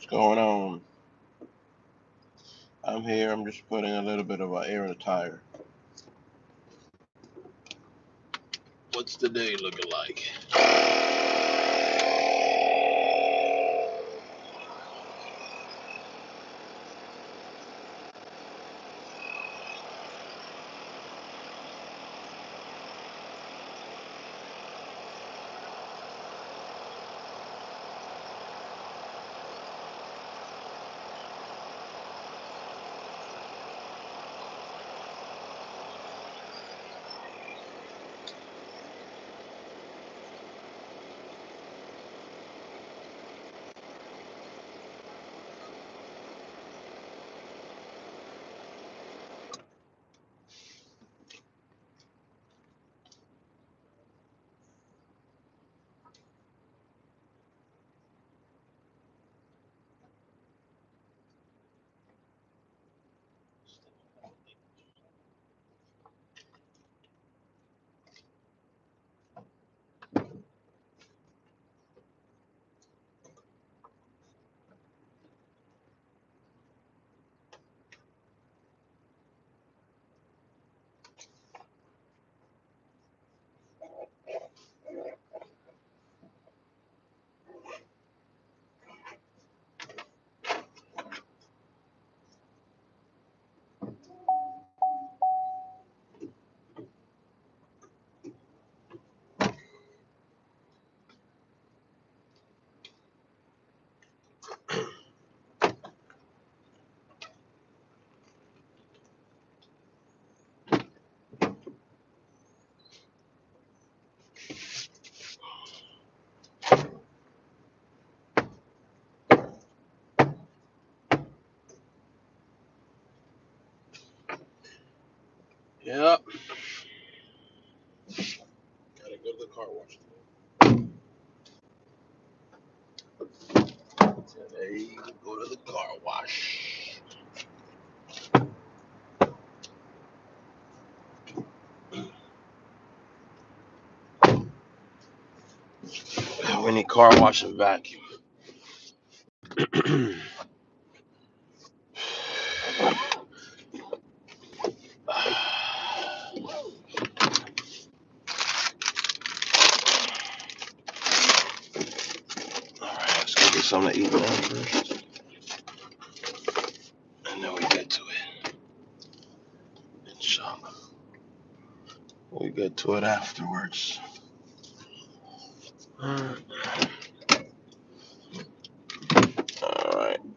What's going on? I'm here. I'm just putting a little bit of air in the tire. What's the day looking like? Yep. Gotta go to the car wash today. Go to the car wash. We need car wash and vacuum. Alright, let's go get something to eat now first. And then we get to it. Inshallah. We get to it afterwards. Alright.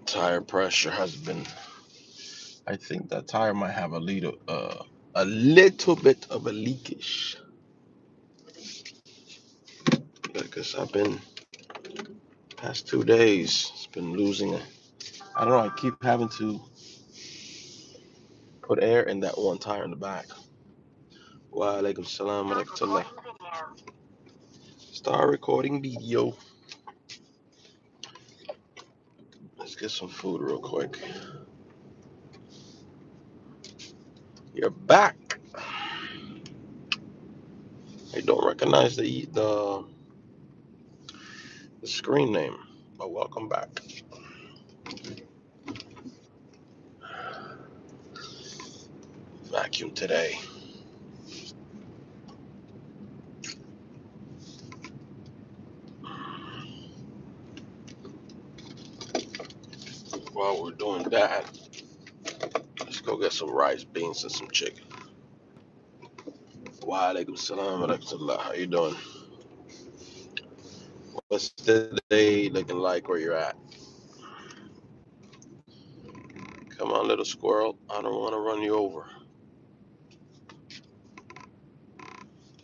Tire pressure has been, I think that tire might have a little bit of a leakage. Because I've been past 2 days, it's been losing it. I don't know, I keep having to put air in that one tire in the back. Wa alaikum salam wa rahmatullah. Start recording video. Let's get some food real quick. You're back. I don't recognize the screen name, but welcome back. Vacuum today. While we're doing that, let's go get some rice, beans, and some chicken. Wa alaikum salam wa rahmatullah. How you doing? What's the day looking like where you're at? Come on, little squirrel. I don't want to run you over.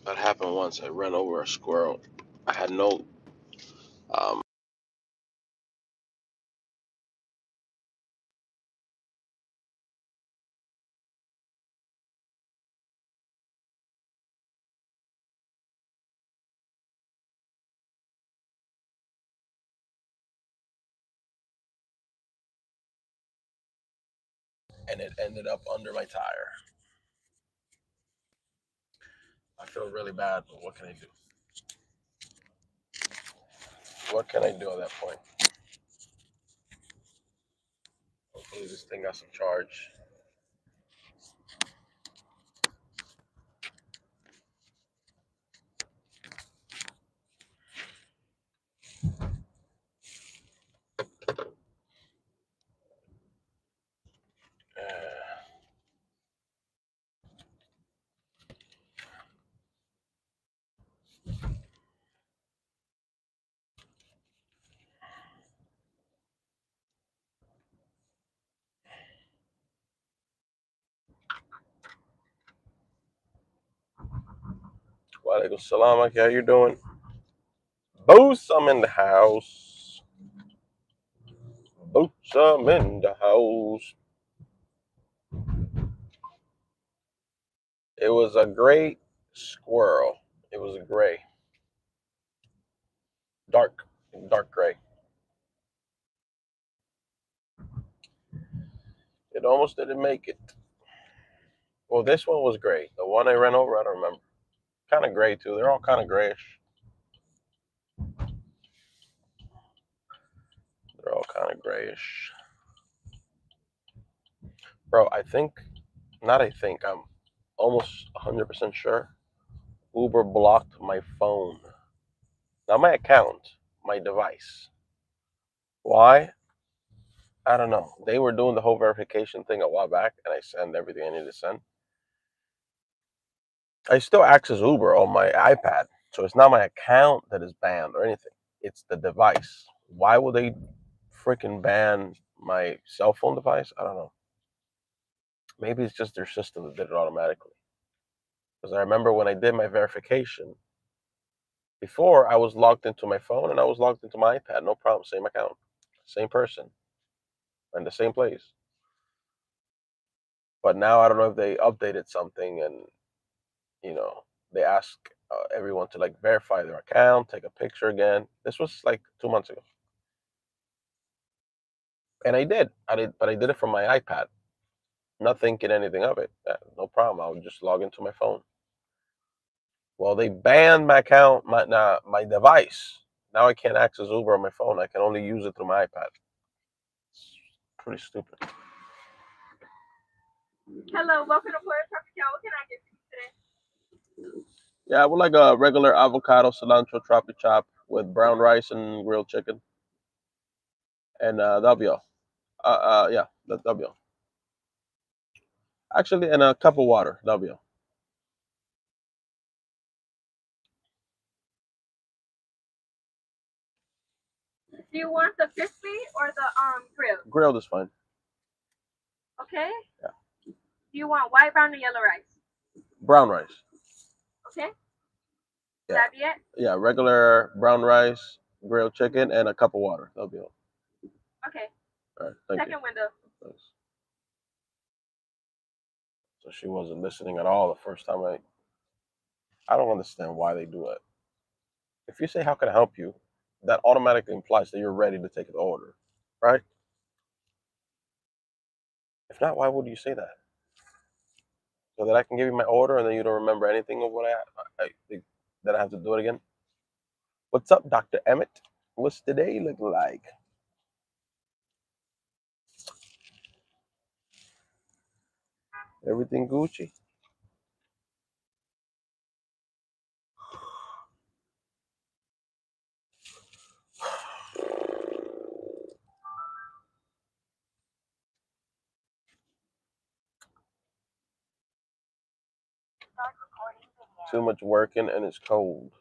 That happened once. I ran over a squirrel. I had no um, and it ended up under my tire. I feel really bad, but what can I do? What can I do at that point? Hopefully this thing got some charge. Walaikum salam. How you doing? Boots, I'm in the house. Boots, I'm in the house. It was a great squirrel. It was a gray, dark, dark gray. It almost didn't make it. Well, this one was gray. The one I ran over, I don't remember. Kind of gray too. They're all kind of grayish. They're all kind of grayish. Bro, I'm almost 100% sure Uber blocked my phone. Not my account, my device. Why? I don't know. They were doing the whole verification thing a while back, and I send everything I need to send. I still access Uber on my iPad, so it's not my account that is banned or anything. It's the device. Why would they freaking ban my cell phone device? I don't know. Maybe it's just their system that did it automatically. Because I remember when I did my verification, before I was logged into my phone and I was logged into my iPad, no problem, same account, same person, and the same place. But now I don't know if they updated something and you know they ask everyone to like verify their account, take a picture again. This was like 2 months ago, and but I did it from my iPad, not thinking anything of it. No problem. I would just log into my phone. Well, they banned my account, my device. Now I can't access Uber on my phone. I can only use it through my iPad. It's pretty stupid. Hello, welcome to Puerto Tropical. What can I get for you today? Yeah, I would like a regular avocado cilantro tropic chop with brown rice and grilled chicken, and that'll be all. Yeah, that'll be all. Actually, and a cup of water. That'll be all. Do you want the crispy or the grilled? Grilled is fine. Okay. Yeah. Do you want white, brown, or yellow rice? Brown rice. Okay. Yeah. That be it? Yeah, regular brown rice, grilled chicken, and a cup of water. That'll be all. Okay. All right. Thank Second you. Window. Thanks. So she wasn't listening at all the first time I don't understand why they do it. If you say how can I help you, that automatically implies that you're ready to take the order, right? If not, why would you say that? So that I can give you my order and then you don't remember anything of what then I have to do it again. What's up, Dr. Emmett? What's today look like? Everything Gucci. Too much working and it's cold.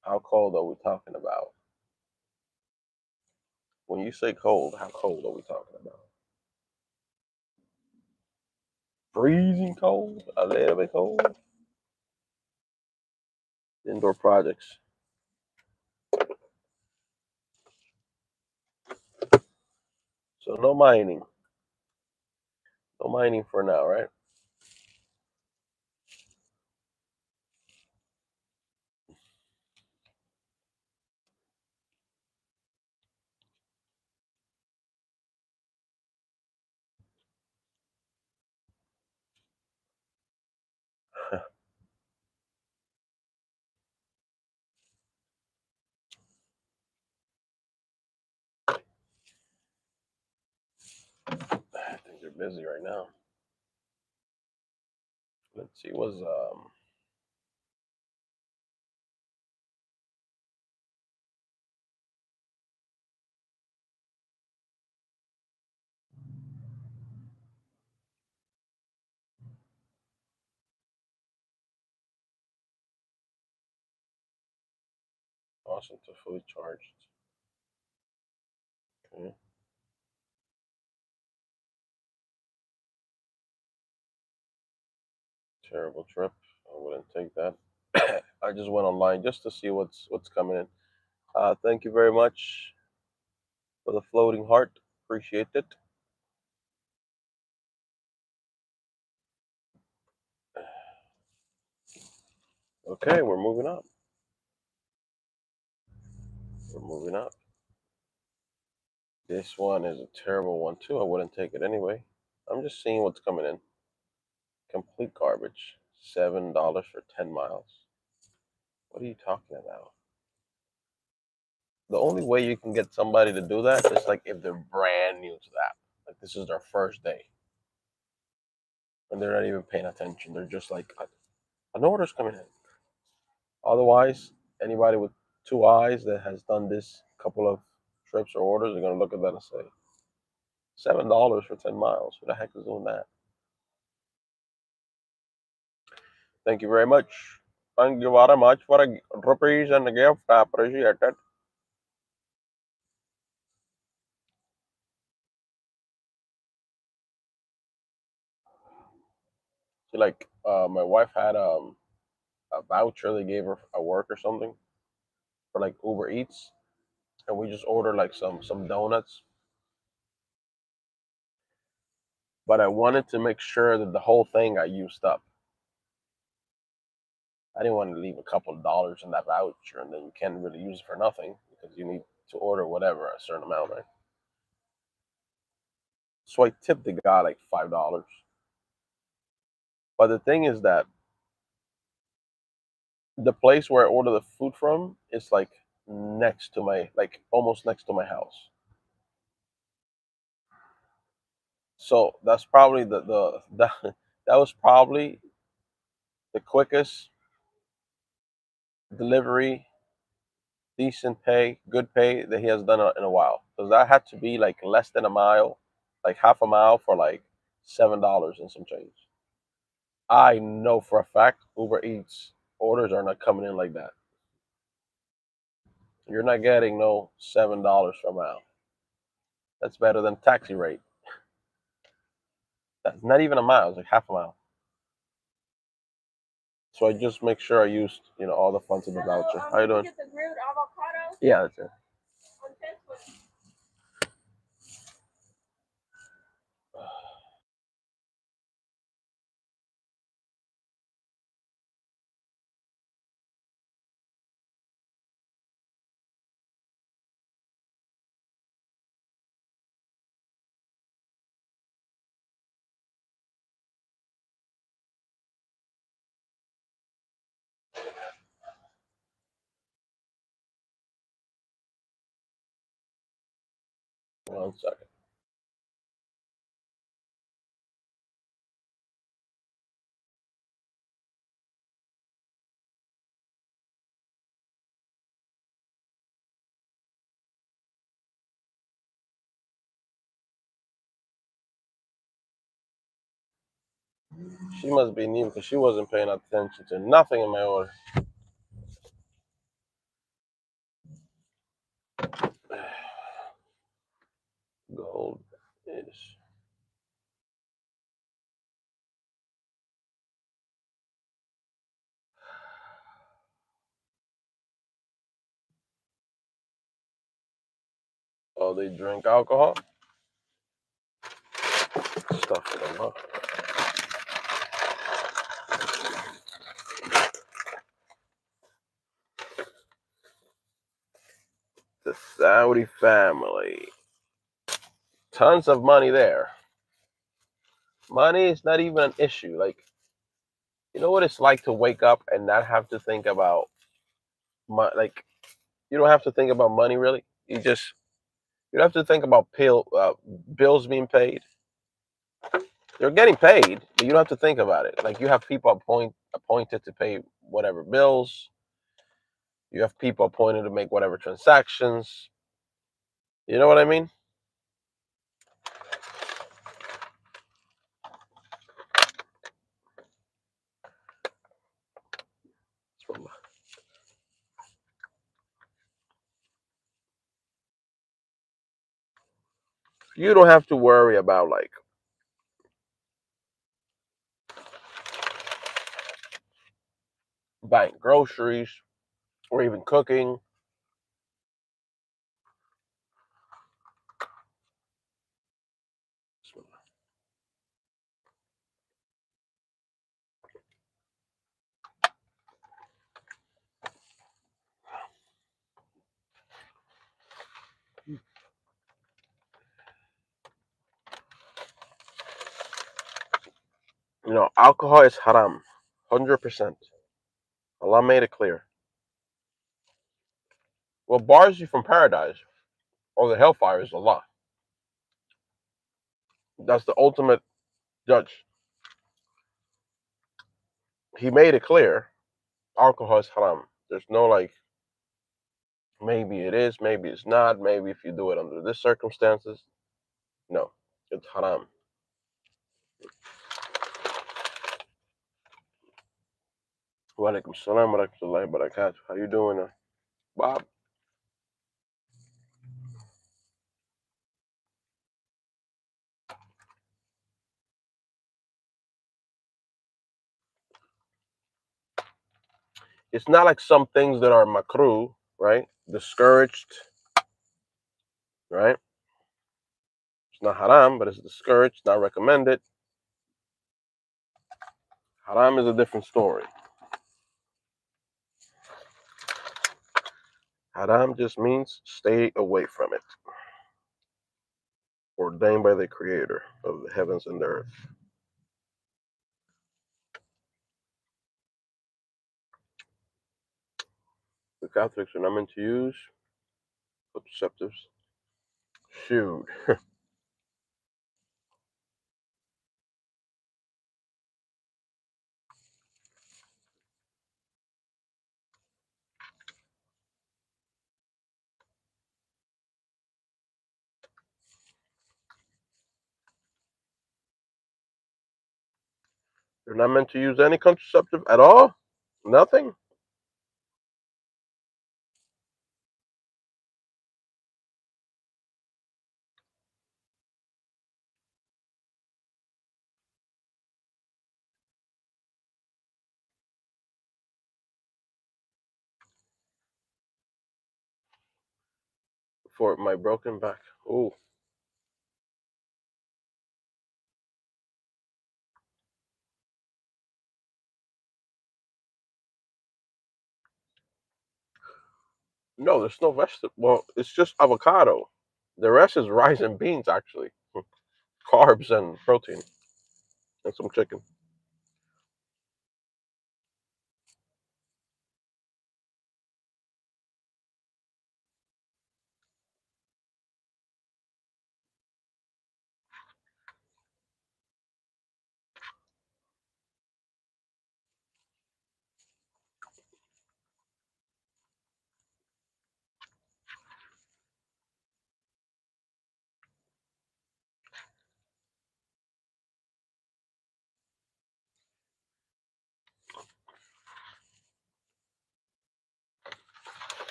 How cold are we talking about? When you say cold, how cold are we talking about? Freezing cold? A little bit cold? Indoor projects. So no mining. No mining for now, right? busy right now. Let's see, was awesome to fully charged. Okay. Terrible trip. I wouldn't take that. I just went online just to see what's coming in. Thank you very much for the floating heart. Appreciate it. Okay, we're moving up. We're moving up. This one is a terrible one too. I wouldn't take it anyway. I'm just seeing what's coming in. Complete garbage. $7 for 10 miles. What are you talking about? The only way you can get somebody to do that is like if they're brand new to that. Like this is their first day. And they're not even paying attention. They're just like, an order's coming in. Otherwise, anybody with two eyes that has done this couple of trips or orders are gonna look at that and say, $7 for 10 miles. Who the heck is doing that? Thank you very much. Thank you very much for a rupees and a gift. I appreciate it. See, like, my wife had a voucher they gave her at work or something for like Uber Eats, and we just ordered like some donuts. But I wanted to make sure that the whole thing got used up. I didn't want to leave a couple of dollars in that voucher and then you can't really use it for nothing because you need to order whatever a certain amount, right? So I tipped the guy like $5. But the thing is that the place where I order the food from is like next to my like almost next to my house. So that's probably the that was probably the quickest delivery, decent pay, good pay that he has done in a while. Because that had to be like less than a mile, like half a mile for like $7 and some change. I know for a fact Uber Eats orders are not coming in like that. You're not getting no $7 per mile. That's better than taxi rate. That's not even a mile, it's like half a mile. So I just make sure I used, all the funds in the voucher. How you doing? Yeah, that's it. One second. She must be new because she wasn't paying attention to nothing in my order. Gold is. Oh, they drink alcohol? Stuff for them, huh? The Saudi family. Tons of money there. Money is not even an issue. Like, you know what it's like to wake up and not have to think about like, you don't have to think about money really. You don't have to think about bills being paid. You're getting paid, but you don't have to think about it. Like you have people appointed to pay whatever bills. You have people appointed to make whatever transactions. You know what I mean? You don't have to worry about like buying groceries or even cooking. You know, alcohol is haram, 100%. Allah made it clear. What bars you from paradise or the hellfire is Allah. That's the ultimate judge. He made it clear. Alcohol is haram. There's no like, maybe it is, maybe it's not, maybe if you do it under this circumstances. No, it's haram. Walaikum salam wa rahmatullahi wa barakatuh. How you doing, Bob? It's not like some things that are makruh, right? Discouraged, right? It's not haram, but it's discouraged, not recommended. Haram is a different story. Haram just means stay away from it. Ordained by the creator of the heavens and the earth. The Catholics are not meant to use contraceptives. Shoot. They're not meant to use any contraceptive at all? Nothing? For my broken back. Oh, no, there's no vegetable. Well, it's just avocado. The rest is rice and beans, actually. Carbs and protein and some chicken.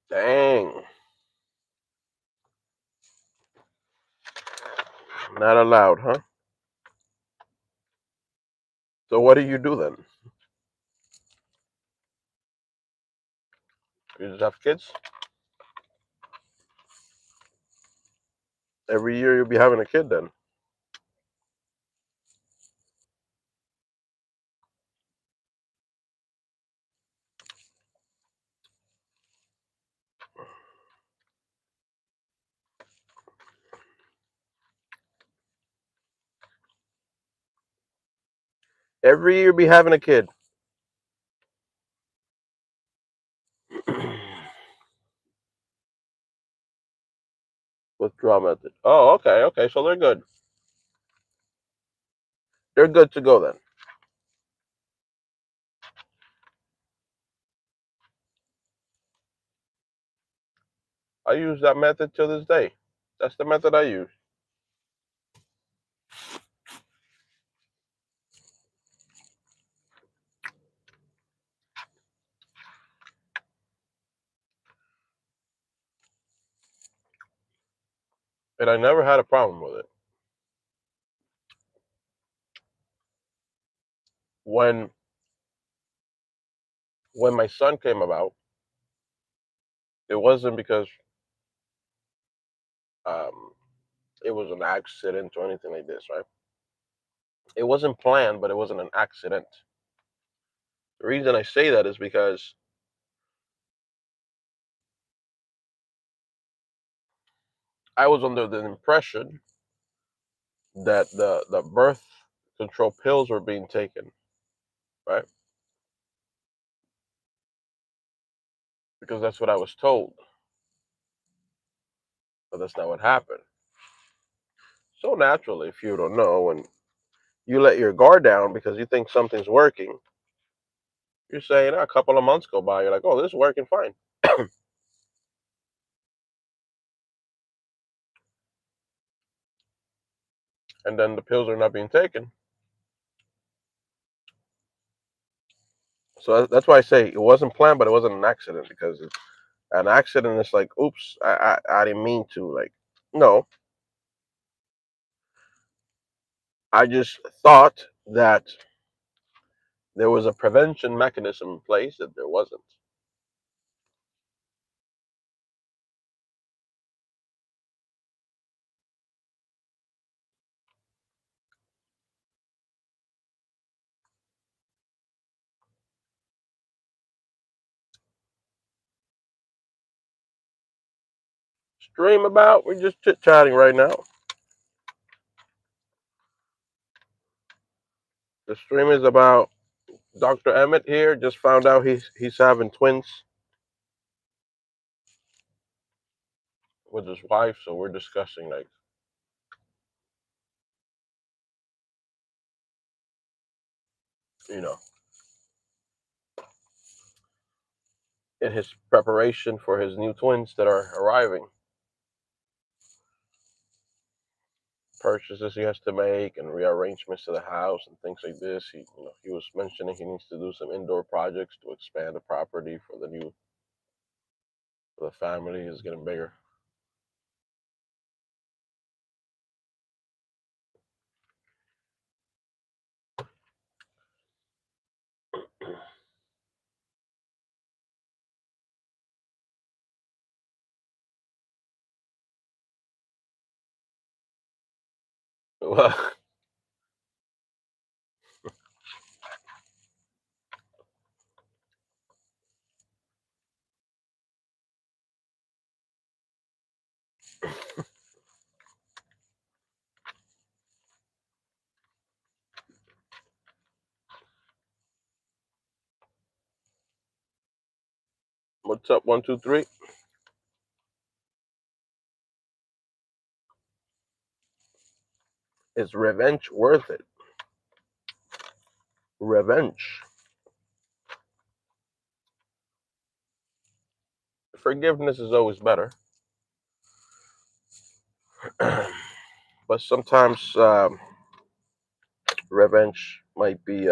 Dang. Not allowed, huh? So what do you do then? You just have kids? Every year you'll be having a kid then. Every year be having a kid. Withdrawal method. Oh, okay, okay. So they're good. They're good to go then. I use that method to this day. That's the method I use. And I never had a problem with it. When my son came about, it wasn't because um, it was an accident or anything like this, right? It wasn't planned, but it wasn't an accident. The reason I say that is because I was under the impression that the birth control pills were being taken, right? Because that's what I was told, but that's not what happened. So naturally, if you don't know and you let your guard down because you think something's working, you're saying a couple of months go by, you're like, oh, this is working fine, and then the pills are not being taken. So that's why I say it wasn't planned, but it wasn't an accident because an accident is like, oops, I didn't mean to. Like, no, I just thought that there was a prevention mechanism in place that there wasn't. Stream about? We're just chit chatting right now. The stream is about Dr. Emmett here. Just found out he's having twins with his wife, so we're discussing like you know in his preparation for his new twins that are arriving, purchases he has to make and rearrangements to the house and things like this. He was mentioning he needs to do some indoor projects to expand the property for the family is getting bigger. What's up? 1, 2, 3. Is revenge worth it? Revenge. Forgiveness is always better, but sometimes revenge might be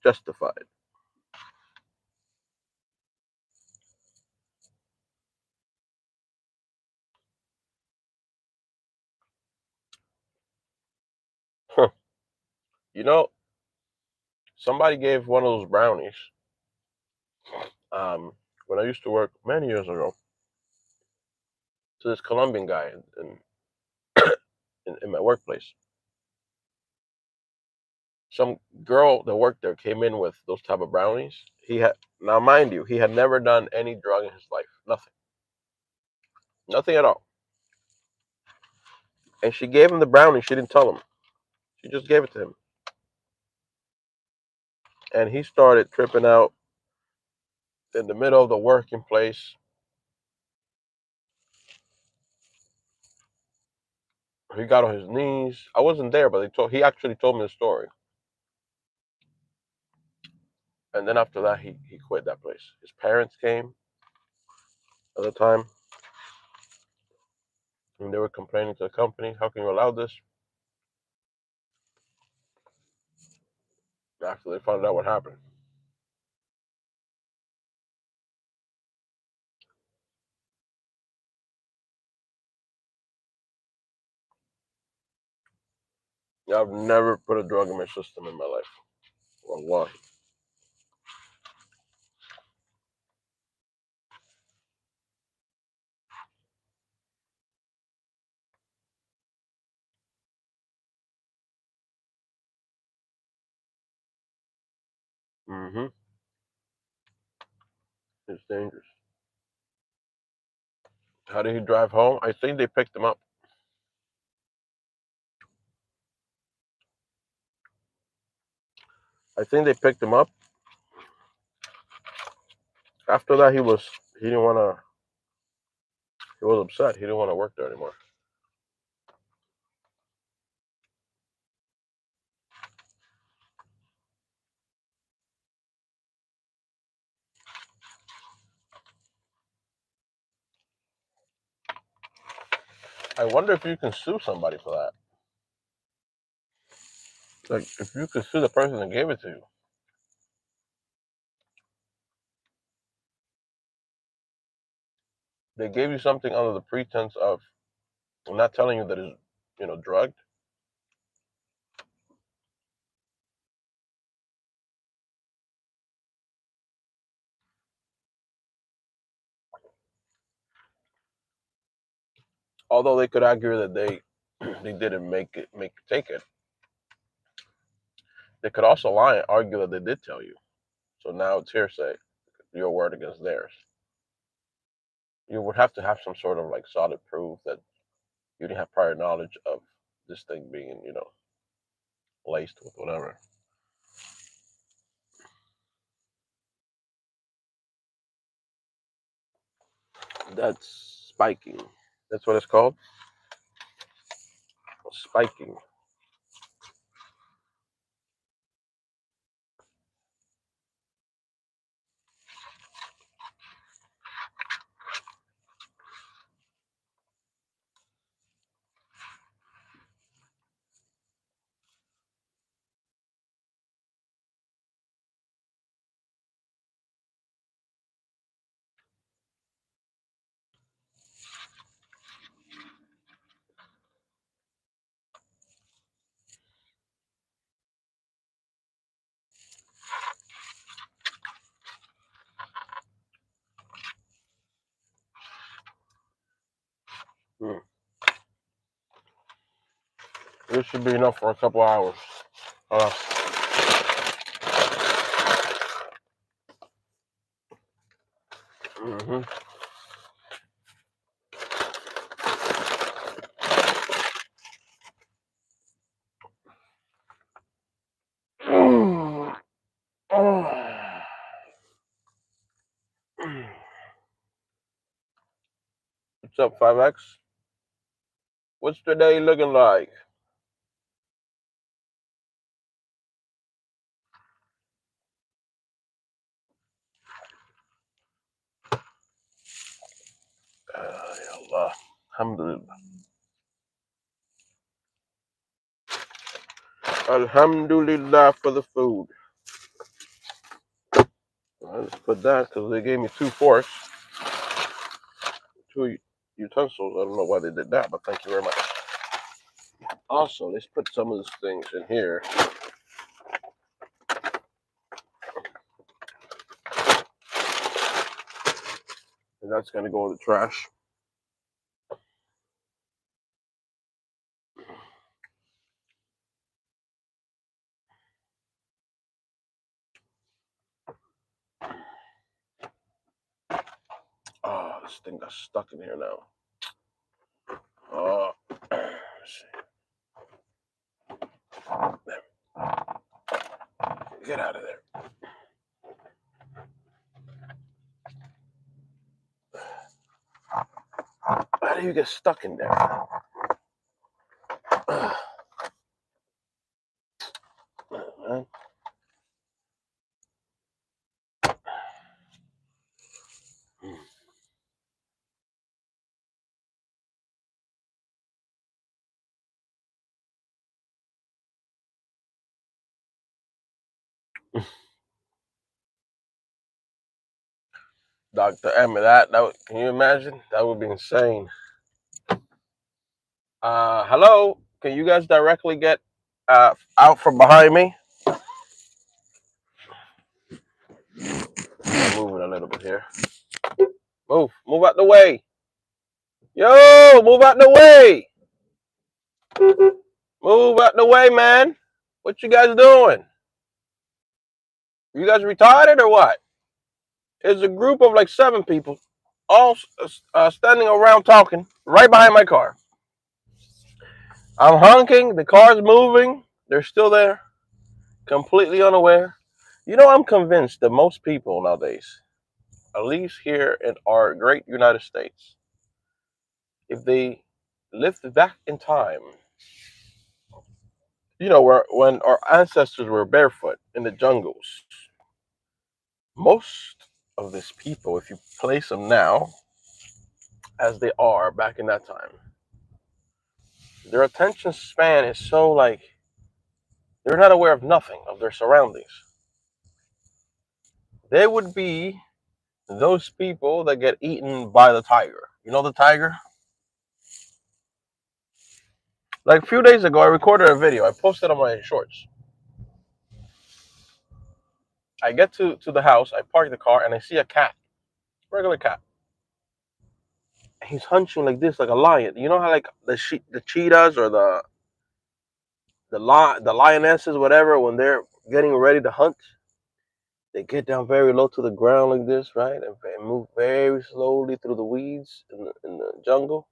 justified. Huh. You know, somebody gave one of those brownies um, when I used to work many years ago to this Colombian guy in my workplace. Some girl that worked there came in with those type of brownies. He had now, mind you, he had never done any drug in his life. Nothing, nothing at all. And she gave him the brownie. She didn't tell him. She just gave it to him. And he started tripping out in the middle of the working place. He got on his knees. I wasn't there, but he actually told me the story. And then after that, he quit that place. His parents came at the time, and they were complaining to the company, "How can you allow this?" After they found out what happened. Yeah, I've never put a drug in my system in my life. Wallahi. Mm-hmm. It's dangerous. How did he drive home? I think they picked him up. I think they picked him up. After that, he didn't want to. He was upset. He didn't want to work there anymore. I wonder if you can sue somebody for that. Like, if you could sue the person that gave it to you. They gave you something under the pretense of not telling you that it's, drugged. Although they could argue that they they didn't take it. They could also lie and argue that they did tell you. So now it's hearsay, your word against theirs. You would have to have some sort of like solid proof that you didn't have prior knowledge of this thing being, laced with whatever. That's spiking. That's what it's called. Spiking. Mm. This should be enough for a couple hours. Uh, mm-hmm. What's up, 5X? What's the day looking like? Ya Allah. Alhamdulillah. Alhamdulillah for the food. I just put that because they gave me 2 forks, 2 utensils. I don't know why they did that, but thank you very much. Also, let's put some of these things in here. And that's going to go in the trash. Oh, this thing got stuck in here now. Oh, Get out of there. How do you get stuck in there? Dr. Emma, can you imagine? That would be insane. Hello? Can you guys directly get out from behind me? I'm moving a little bit here. Move out the way. Yo, move out the way. Move out the way, man. What you guys doing? You guys retarded or what? It's a group of like 7 people, all standing around talking right behind my car. I'm honking. The car's moving. They're still there, completely unaware. You know, I'm convinced that most people nowadays, at least here in our great United States, if they lived back in time, you know, when our ancestors were barefoot in the jungles, most of these people, if you place them now as they are back in that time, their attention span is so like they're not aware of nothing of their surroundings. They would be those people that get eaten by the tiger. You know the tiger? Like a few days ago, I recorded a video. I posted on my shorts. I get to the house, I park the car, and I see a cat, regular cat. He's hunching like this, like a lion. You know how like the cheetahs or the lionesses, whatever, when they're getting ready to hunt, they get down very low to the ground like this, right, and move very slowly through the weeds in the jungle.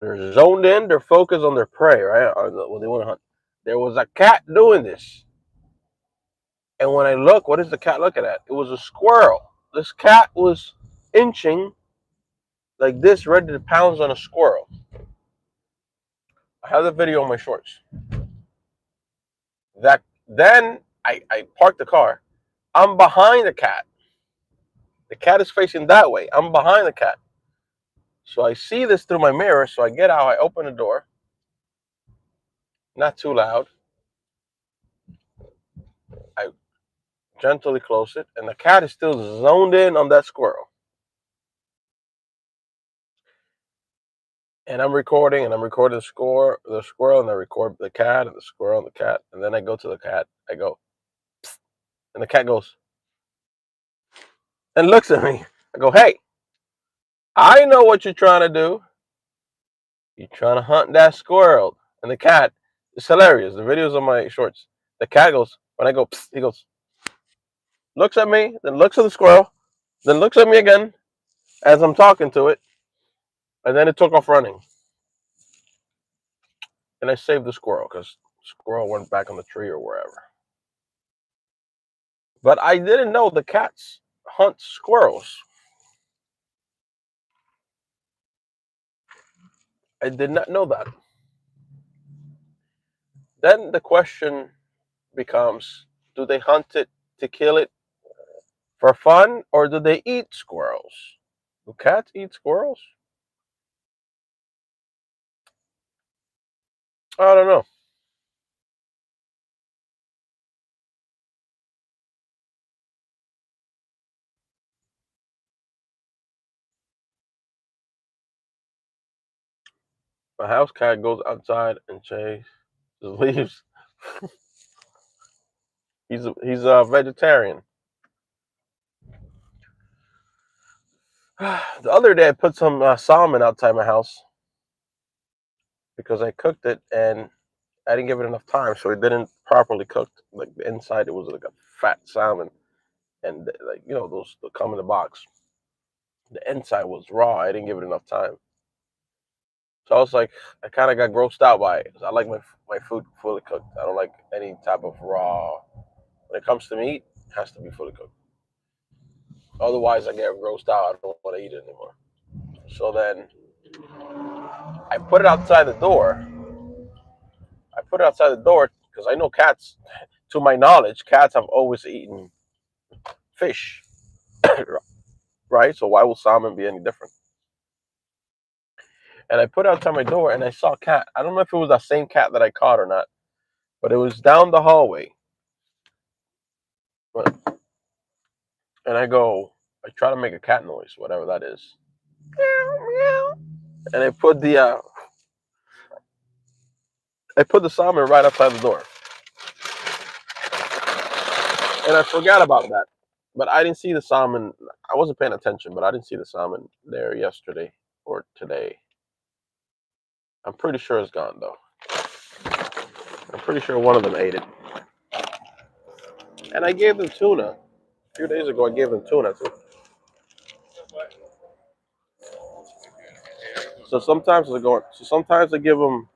They're zoned in. They're focused on their prey, right, or what they want to hunt. There was a cat doing this, and when I look, what is the cat looking at? It was a squirrel. This cat was inching like this, ready to pounce on a squirrel. I have the video on my shorts. That then I parked the car. I'm behind the cat. The cat is facing that way. I'm behind the cat. So I see this through my mirror. So I get out. I open the door. Not too loud. I gently close it, and the cat is still zoned in on that squirrel. And I'm recording, the squirrel, and I record the cat and the squirrel and the cat. And then I go to the cat. I go, psst, and the cat goes and looks at me. I go, hey, I know what you're trying to do. You're trying to hunt that squirrel. And the cat, it's hilarious. The video's on my shorts. The cat goes, when I go, psst, he goes, looks at me, then looks at the squirrel, then looks at me again as I'm talking to it, and then it took off running. And I saved the squirrel because squirrel went back on the tree or wherever. But I didn't know the cats hunt squirrels. I did not know that. Then the question becomes, do they hunt it to kill it for fun, or do they eat squirrels? Do cats eat squirrels? I don't know. A house cat goes outside and chases leaves. He's a vegetarian. The other day, I put some salmon outside my house because I cooked it and I didn't give it enough time, so it didn't properly cook. Like the inside, it was like a fat salmon, and like you know those that come in the box. The inside was raw. I didn't give it enough time. So I was like, I kind of got grossed out by it. I like my food fully cooked. I don't like any type of raw. When it comes to meat, it has to be fully cooked. Otherwise, I get grossed out. I don't want to eat it anymore. So then I put it outside the door. I put it outside the door because I know cats. To my knowledge, cats have always eaten fish, right? So why will salmon be any different? And I put it outside my door, and I saw a cat. I don't know if it was that same cat that I caught or not, but it was down the hallway. But, and I go, I try to make a cat noise, whatever that is, and I put the salmon right outside the door, and I forgot about that. But I didn't see the salmon. I wasn't paying attention, but I didn't see the salmon there yesterday or today. I'm pretty sure it's gone though. I'm pretty sure one of them ate it. And I gave them tuna. A few days ago, I gave them tuna too. So sometimes I give them.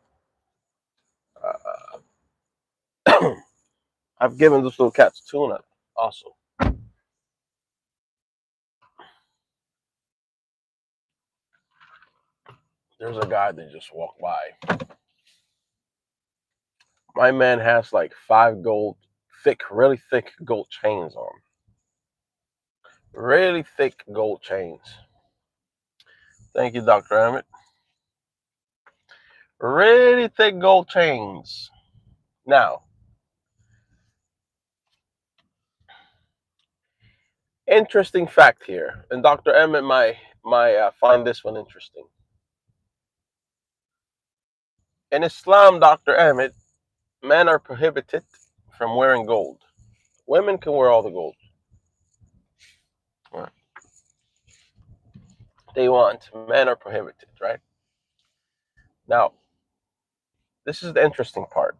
I've given those little cats tuna also. There's a guy that just walked by. My man has like five gold, really thick gold chains on. Really thick gold chains. Thank you, Dr. Emmett. Really thick gold chains. Now, interesting fact here, and Dr. Emmett might find this one interesting. In Islam, Dr. Emmett, men are prohibited from wearing gold. Women can wear all the gold they want. Men are prohibited, right? Now, this is the interesting part.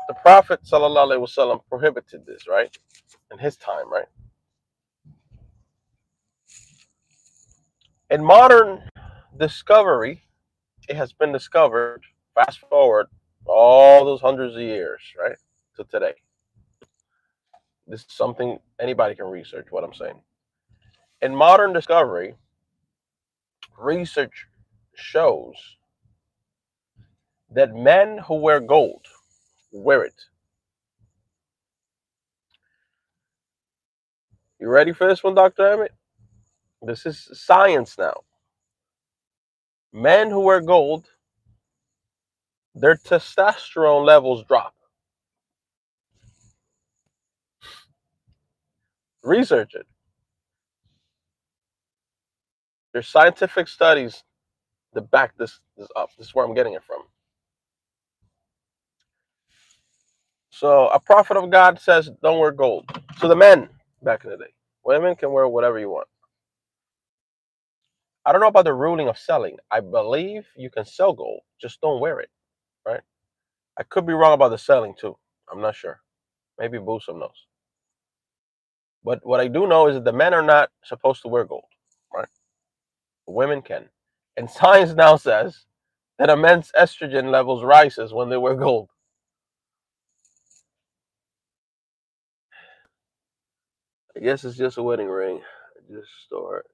The Prophet ﷺ prohibited this, right? In his time, right? In modern discovery, it has been discovered, fast forward all those hundreds of years, right? To today. This is something anybody can research, what I'm saying. In modern discovery, research shows that men who wear gold wear it. You ready for this one, Dr. Emmett? This is science now. Men who wear gold, their testosterone levels drop. Research it. There's scientific studies that back this up. This is where I'm getting it from. So a prophet of God says, don't wear gold. So the men back in the day, women can wear whatever you want. I don't know about the ruling of selling. I believe you can sell gold, just don't wear it, right? I could be wrong about the selling too. I'm not sure. Maybe Bosom knows. But what I do know is that the men are not supposed to wear gold, right? Women can. And science now says that a man's estrogen levels rises when they wear gold. I guess it's just a wedding ring. I just store it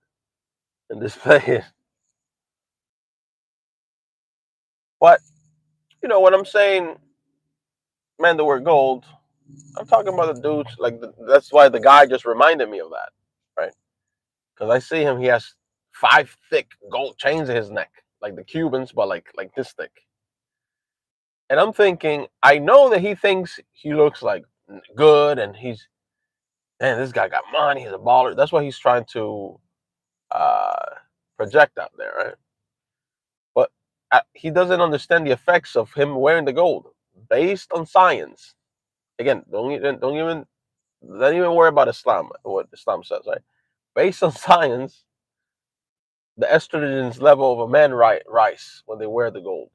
and display it. But when I'm saying men that wear gold, I'm talking about the dudes. That's why the guy just reminded me of that, right? Because I see him. He has five thick gold chains in his neck, like the Cubans, but like this thick. And I'm thinking, I know that he thinks he looks like good, and man, this guy got money. He's a baller. That's what he's trying to uh, project out there, right? But he doesn't understand the effects of him wearing the gold based on science. Again, don't even worry about Islam. What Islam says, right? Based on science, the estrogen's level of a man rise when they wear the gold.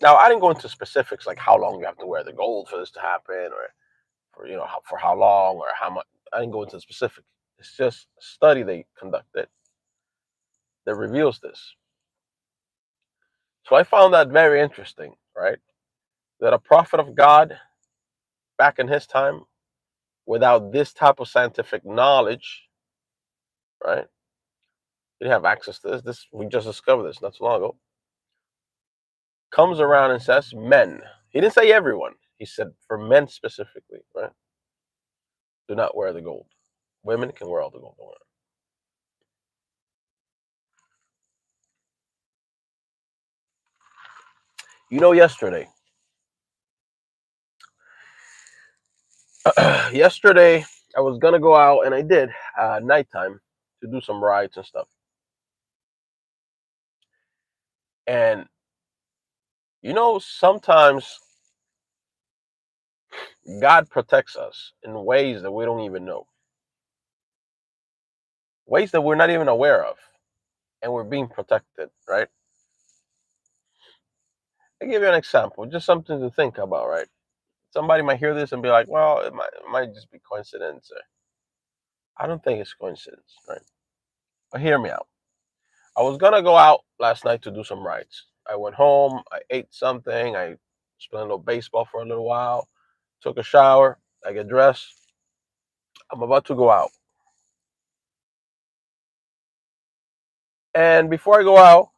Now, I didn't go into specifics like how long you have to wear the gold for this to happen, or for how long or how much. I didn't go into specific. It's just a study they conducted that reveals this. So I found that very interesting, right? That a prophet of God back in his time, without this type of scientific knowledge, right? He didn't have access to this. This we just discovered this not so long ago. Comes around and says, men. He didn't say everyone. He said for men specifically, right? Do not wear the gold. Women can wear all the gold. You know, yesterday I was gonna go out and I did nighttime to do some rides and stuff. And sometimes God protects us in ways that we don't even know, ways that we're not even aware of, and we're being protected, right? I give you an example, just something to think about, right? Somebody might hear this and be like, well, it might just be coincidence. I don't think it's coincidence, right? But hear me out. I was gonna go out last night to do some rides. I went home, I ate something, I was playing a little baseball for a little while, took a shower, I get dressed. I'm about to go out. And before I go out,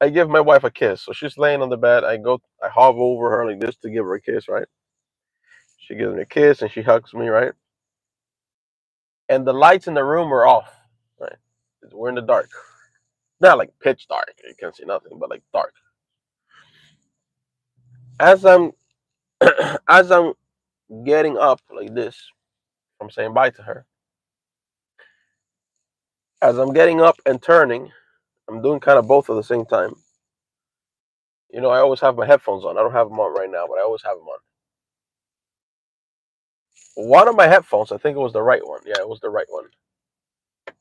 I give my wife a kiss. So she's laying on the bed. I hover over her like this to give her a kiss, right? She gives me a kiss and she hugs me, right? And the lights in the room are off, right? We're in the dark. Not like pitch dark. You can't see nothing, but like dark. As I'm as I'm getting up like this, I'm saying bye to her. As I'm getting up and turning, I'm doing kind of both at the same time. I always have my headphones on. I don't have them on right now, but I always have them on. One of my headphones, I think it was the right one. Yeah, it was the right one.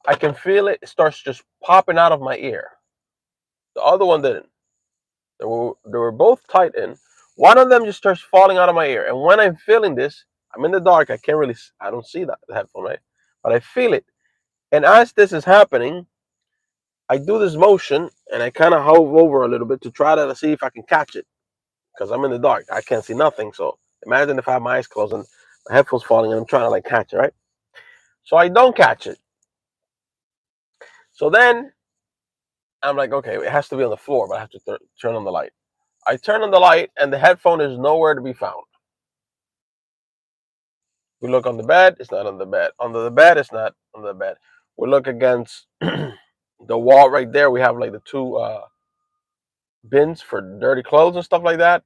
I can feel it. It starts just popping out of my ear. The other one didn't. They were both tight in. One of them just starts falling out of my ear. And when I'm feeling this, I'm in the dark. I don't see that the headphone, right? But I feel it. And as this is happening, I do this motion and I kind of hover over a little bit to try to see if I can catch it because I'm in the dark. I can't see nothing. So imagine if I have my eyes closed and the headphones falling and I'm trying to like catch it, right? So I don't catch it. So then I'm like, okay, it has to be on the floor, but I have to turn on the light. I turn on the light and the headphone is nowhere to be found. We look on the bed, it's not on the bed. Under the bed, it's not on the bed. We look against the wall right there. We have like the two bins for dirty clothes and stuff like that.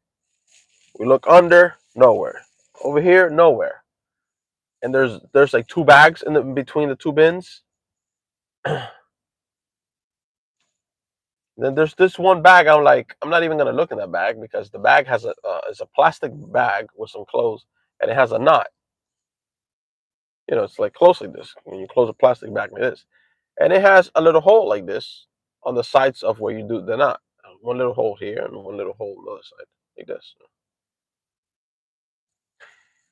We look under, nowhere. Over here, nowhere. And there's like two bags in between the two bins. Then there's this one bag. I'm like, I'm not even gonna look in that bag because the bag has it's a plastic bag with some clothes and it has a knot. It's like close like this when you close a plastic bag like this, and it has a little hole like this on the sides of where you do the knot. One little hole here and one little hole on the other side like this.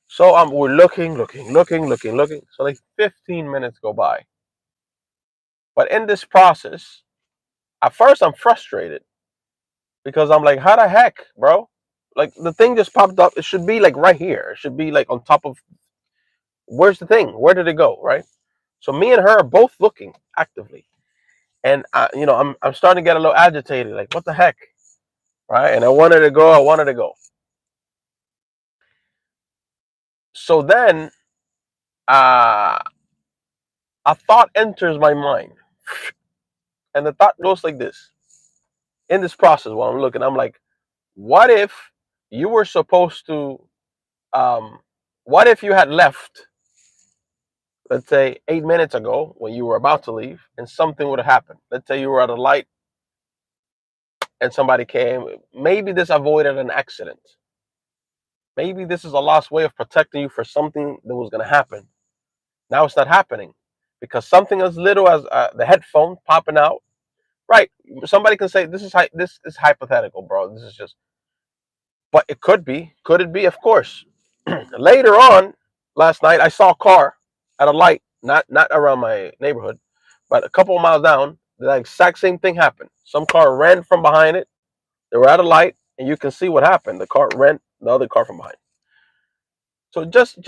So we're looking. So like 15 minutes go by, but in this process, at first I'm frustrated because I'm like, how the heck, bro? Like the thing just popped up. It should be like right here. It should be like on top of. Where's the thing? Where did it go? Right. So me and her are both looking actively, and I'm starting to get a little agitated. Like what the heck, right? And I wanted to go. I wanted to go. So then, a thought enters my mind, and the thought goes like this. In this process, while I'm looking, I'm like, what if you were supposed to? Um, what if you had left, let's say 8 minutes ago when you were about to leave and something would have happened? Let's say you were at a light and somebody came. Maybe this avoided an accident. Maybe this is a lost way of protecting you for something that was going to happen. Now it's not happening because something as little as the headphone popping out. Right. Somebody can say this is hypothetical, bro. This is just, but it could be. Could it be? Of course. Later on, last night, I saw a car at a light not around my neighborhood, but a couple of miles down. The exact same thing happened. Some car ran from behind it. They were at a light, and you can see what happened. The car ran the other car from behind. So just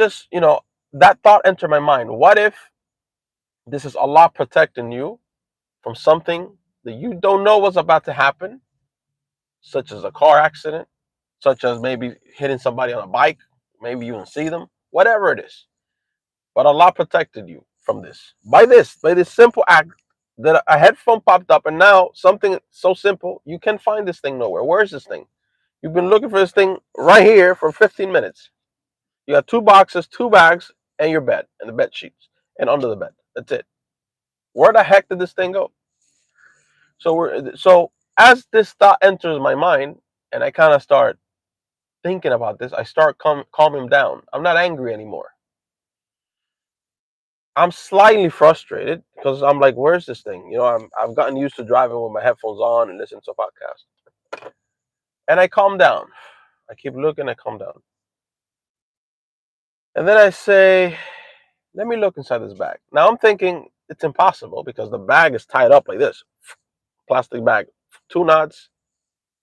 that thought entered my mind. What if this is Allah protecting you from something that you don't know what's about to happen, such as a car accident, such as maybe hitting somebody on a bike, maybe you don't see them, whatever it is. But Allah protected you from this. By this simple act that a headphone popped up and now something so simple, you can't find this thing nowhere. Where is this thing? You've been looking for this thing right here for 15 minutes. You got two boxes, two bags, and your bed, and the bed sheets, and under the bed. That's it. Where the heck did this thing go? So as this thought enters my mind, and I kind of start thinking about this, I start calming down. I'm not angry anymore. I'm slightly frustrated because I'm like, where's this thing? I've gotten used to driving with my headphones on and listening to a podcast. And I calm down. I keep looking, I calm down. And then I say, let me look inside this bag. Now I'm thinking it's impossible because the bag is tied up like this. Plastic bag. Two knots,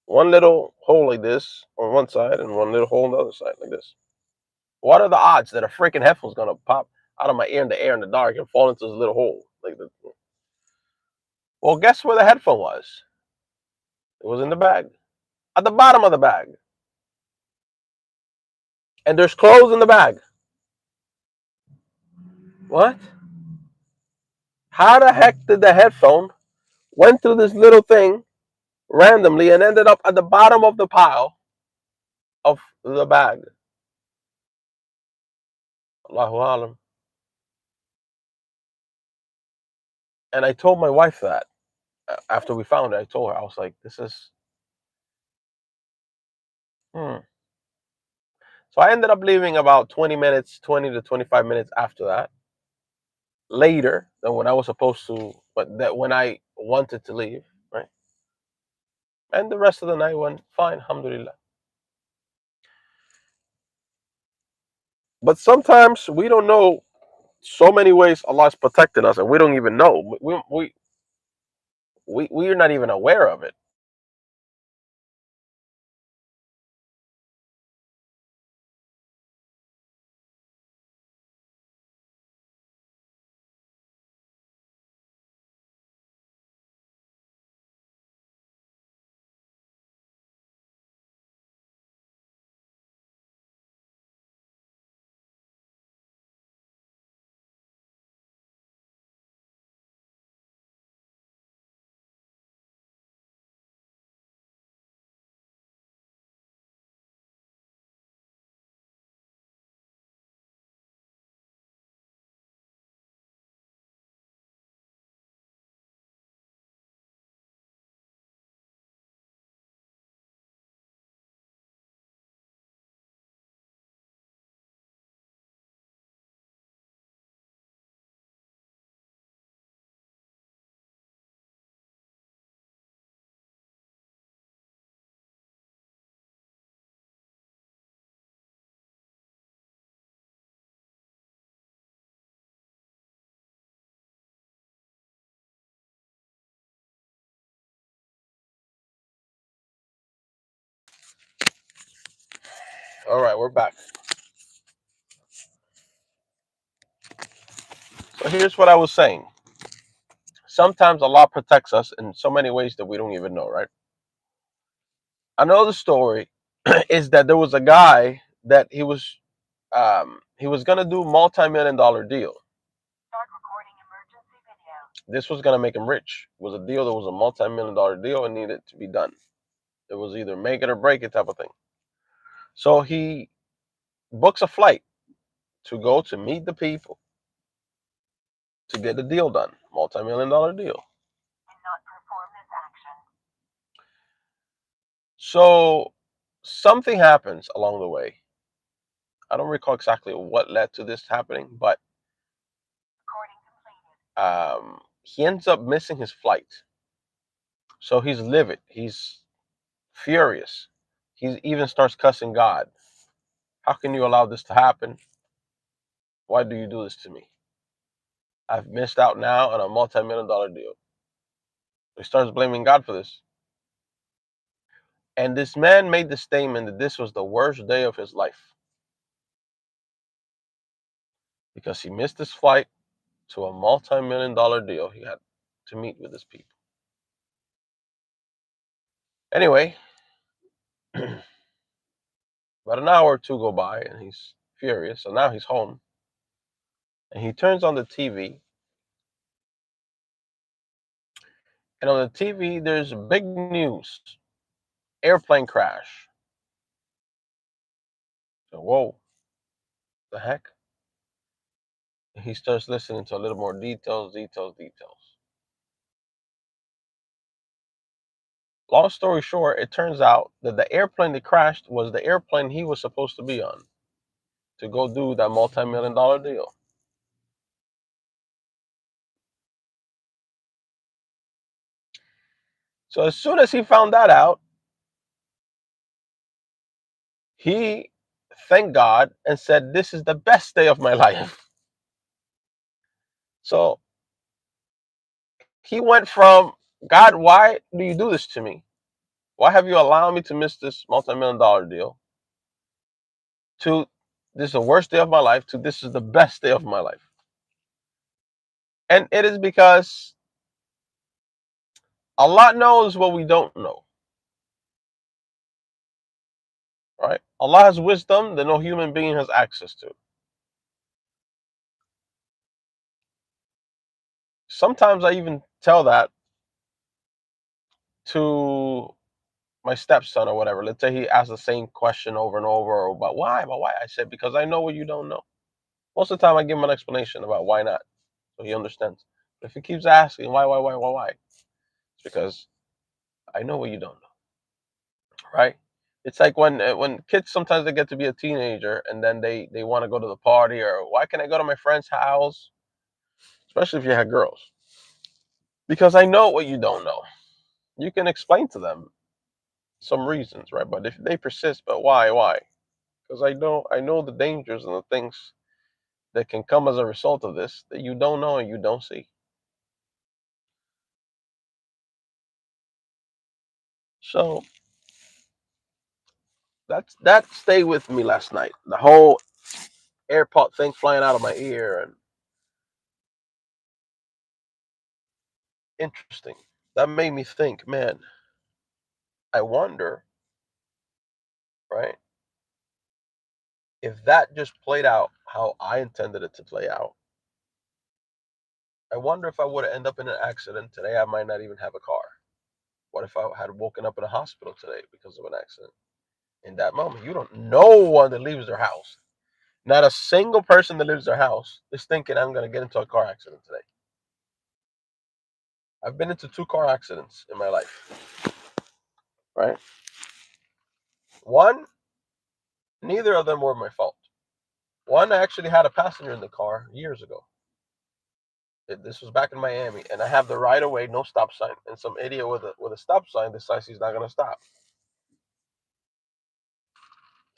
one little hole like this on one side and one little hole on the other side like this. What are the odds that a freaking headphone's gonna pop out of my ear in the air in the dark and fall into this little hole? Well, guess where the headphone was? It was in the bag. At the bottom of the bag. And there's clothes in the bag. What? How the heck did the headphone went through this little thing randomly and ended up at the bottom of the pile of the bag? Allahu alam. And I told my wife that after we found it. I told her, I was like, this is. Hmm. So I ended up leaving about 20 minutes, 20 to 25 minutes after that. Later than when I was supposed to, but that when I wanted to leave, right? And the rest of the night went fine, alhamdulillah. But sometimes we don't know so many ways Allah is protecting us, and we don't even know. We are not even aware of it. All right, we're back. So here's what I was saying. Sometimes Allah protects us in so many ways that we don't even know, right? Another story is that there was a guy that he was gonna do multi-million-dollar deal. This was gonna make him rich. It was a deal that was a multi-million-dollar deal and needed to be done. It was either make it or break it type of thing. So he books a flight to go to meet the people to get the deal done. Multi-million-dollar deal. So something happens along the way. I don't recall exactly what led to this happening, but he ends up missing his flight. So he's livid. He's furious. He even starts cussing God. How can you allow this to happen? Why do you do this to me? I've missed out now on a multi-million-dollar deal. He starts blaming God for this. And this man made the statement that this was the worst day of his life because he missed his flight to a multi-million-dollar deal he had to meet with his people. Anyway, about an hour or two go by and he's furious. So now he's home and he turns on the TV. And on the TV, there's big news: airplane crash. So, whoa, the heck? And he starts listening to a little more details. Long story short, it turns out that the airplane that crashed was the airplane he was supposed to be on to go do that multi-million-dollar deal. So as soon as he found that out, he thanked God and said, "This is the best day of my life." So he went from, "God, why do you do this to me? Why have you allowed me to miss this multi-million-dollar deal?" to, "This is the worst day of my life," to, "This is the best day of my life." And it is because Allah knows what we don't know, right? Allah has wisdom that no human being has access to. Sometimes I even tell that to my stepson or whatever. Let's say he asks the same question over and over about why, but why? I said, because I know what you don't know. Most of the time I give him an explanation about why not, so he understands. But if he keeps asking why, it's because I know what you don't know, right? It's like when kids sometimes they get to be a teenager and then they want to go to the party, or why can I go to my friend's house, especially if you had girls? Because I know what you don't know. You can explain to them some reasons, right? But if they persist, but why? Because I know the dangers and the things that can come as a result of this that you don't know and you don't see. So that stayed with me last night. The whole AirPod thing flying out of my ear, and interesting. That made me think, man, I wonder, right, if that just played out how I intended it to play out. I wonder if I would have ended up in an accident today, I might not even have a car. What if I had woken up in a hospital today because of an accident? In that moment, you don't. No one that leaves their house, not a single person that leaves their house, is thinking I'm going to get into a car accident today. I've been into 2 car accidents in my life, right? One, neither of them were my fault. One, I actually had a passenger in the car years ago. This was back in Miami, and I have the right of way, no stop sign, and some idiot with a stop sign decides he's not going to stop.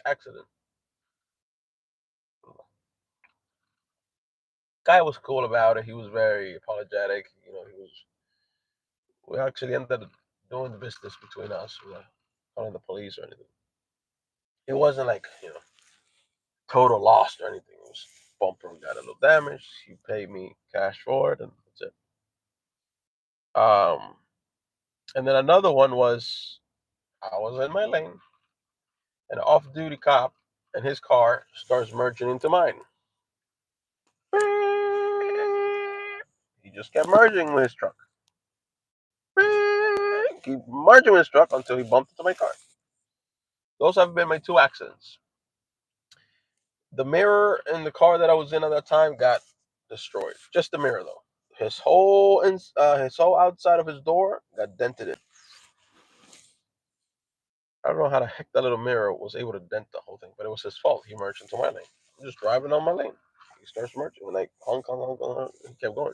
Accident. Guy was cool about it. He was very apologetic. We actually ended up doing the business between us without calling the police or anything. It wasn't like, total loss or anything. It was bumper got a little damage. He paid me cash for it, and that's it. Um, and then another one was, I was in my lane, and an off-duty cop and his car starts merging into mine. He just kept merging with his truck. Keep merging with his truck until he bumped into my car. Those have been my 2 accidents. The mirror in the car that I was in at that time got destroyed. Just the mirror though. His whole outside of his door got dented in. I don't know how the heck that little mirror was able to dent the whole thing, but it was his fault. He merged into my lane. I'm just driving on my lane. He starts merging, and like honk. He kept going.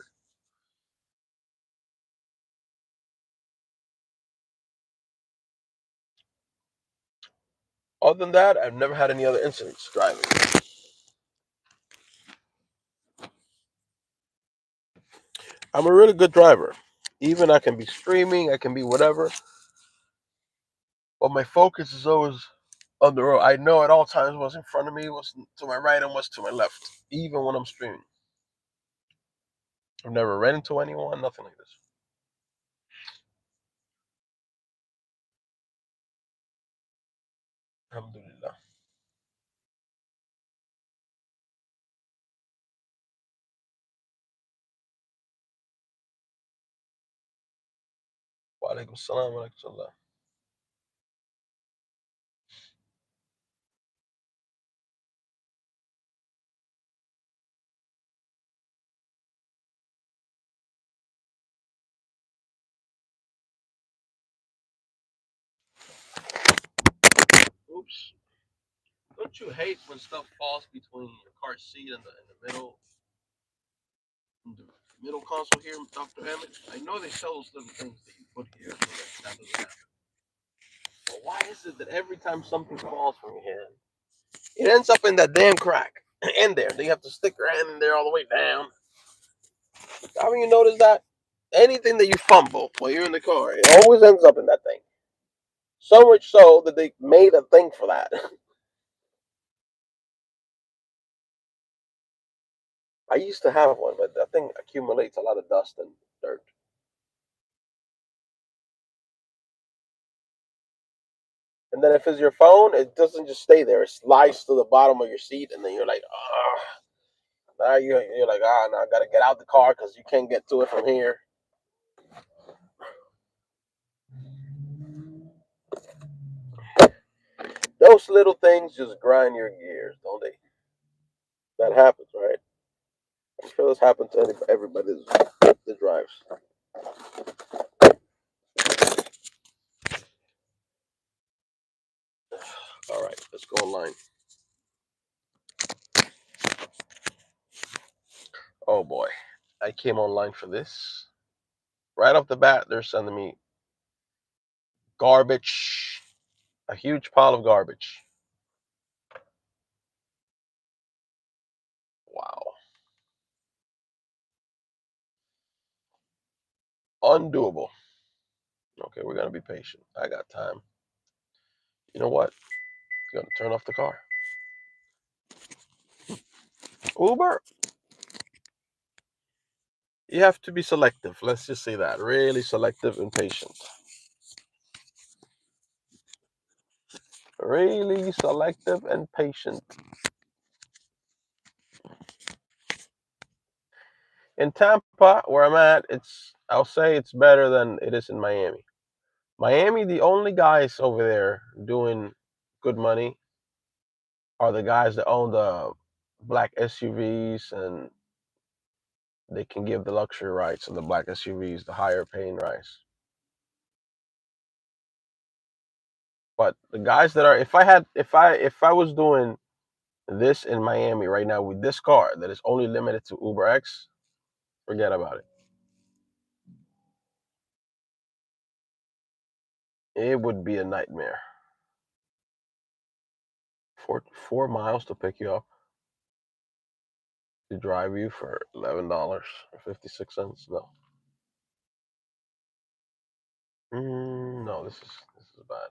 Other than that, I've never had any other incidents driving. I'm a really good driver. Even I can be streaming, I can be whatever, but my focus is always on the road. I know at all times what's in front of me, what's to my right, and what's to my left, even when I'm streaming. I've never ran into anyone, nothing like this. Alhamdulillah. Wa alaikum salam wa rahmatullah. Oops. Don't you hate when stuff falls between your car seat and the middle console here, Dr. Emmett? I know they sell those little things that you put here so that doesn't happen. But why is it that every time something falls from your hand, it ends up in that damn crack in there? Then you have to stick your hand in there all the way down. Haven't you noticed that? Anything that you fumble while you're in the car, it always ends up in that thing. So much so that they made a thing for that. I used to have one, but that thing accumulates a lot of dust and dirt. And then if it's your phone, it doesn't just stay there. It slides to the bottom of your seat, and then you're like, ah. Now you're like, ah, now I gotta get out the car because you can't get to it from here. Those little things just grind your gears, don't they? That happens, right? I'm sure this happens to everybody that drives. All right, let's go online. Oh boy, I came online for this. Right off the bat, they're sending me garbage, a huge pile of garbage. Wow, undoable. Okay, we're gonna be patient. I got time. You know what? You're gonna turn off the car. Uber, you have to be selective. Let's just say that. Really selective and patient. Really selective and patient. In Tampa, where I'm at, I'll say it's better than it is in Miami. Miami, the only guys over there doing good money are the guys that own the black SUVs and they can give the luxury rides on the black SUVs, the higher paying rides. But the guys that are, if I was doing this in Miami right now with this car that is only limited to Uber X, forget about it. It would be a nightmare. 4 miles to pick you up, to drive you for $11.56. No, no, this is bad.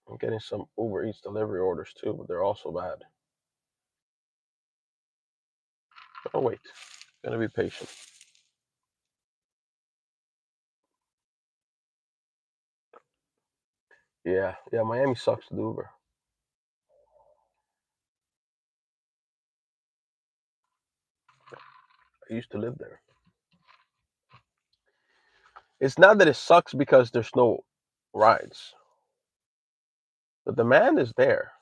I'm getting some Uber Eats delivery orders too, but they're also bad. Oh wait, gonna be patient. Yeah, yeah. Miami sucks to do Uber. I used to live there. It's not that it sucks because there's no rides. The demand is there.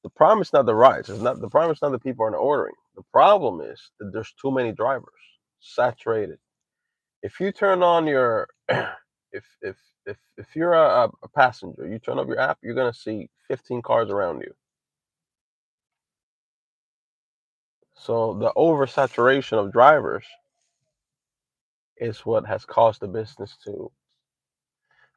The problem is not the rides. It's not the problem. Is not that people aren't ordering. The problem is that there's too many drivers. Saturated. If you turn on your, if you're a passenger, you turn up your app, you're gonna see 15 cars around you. So the oversaturation of drivers is what has caused the business to.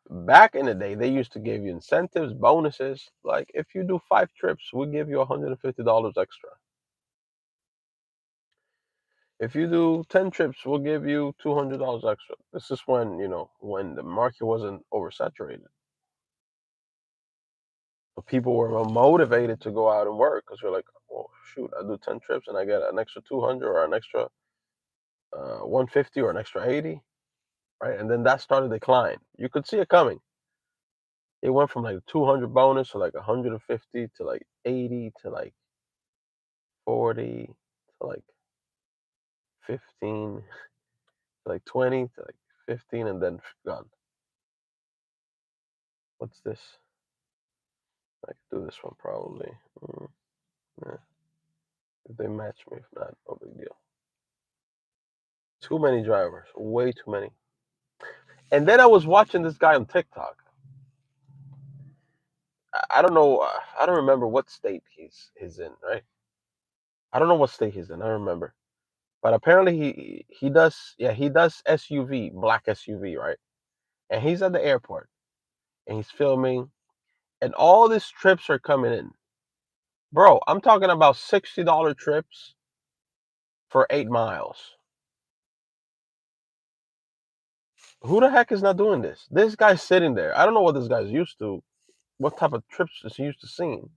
Back in the day, they used to give you incentives, bonuses. Like if you do 5 trips, we give you $150 extra. If you do 10 trips, we'll give you $200 extra. This is when, when the market wasn't oversaturated. But people were motivated to go out and work because you're like, well, shoot, I do 10 trips and I get an extra 200 or an extra 150 or an extra 80, right? And then that started to decline. You could see it coming. It went from like 200 bonus to like 150 to like 80 to like 40 to like 15 to like 20 to like 15 and then gone. What's this? I could do this one probably. Yeah. If they match me, if not, no big deal. Too many drivers, way too many. And then I was watching this guy on TikTok. I don't know. I don't remember what state he's in. Right? I don't know what state he's in. I don't remember. But apparently he does. Yeah, he does SUV, black SUV, right? And he's at the airport and he's filming, and all these trips are coming in, bro. I'm talking about $60 trips for 8 miles. Who the heck is not doing this? This guy's sitting there. I don't know what this guy's used to, what type of trips is he used to seeing.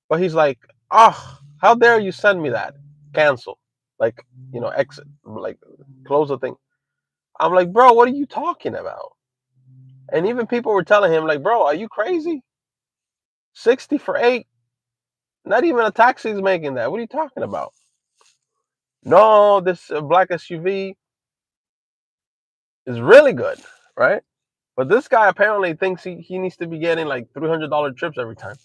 But he's like, oh, how dare you send me that? Cancel. Like, exit. Like, close the thing. I'm like, bro, what are you talking about? And even people were telling him, like, bro, are you crazy? 60 for 8? Not even a taxi is making that. What are you talking about? No, this black SUV is really good, right? But this guy apparently thinks he needs to be getting like $300 trips every time.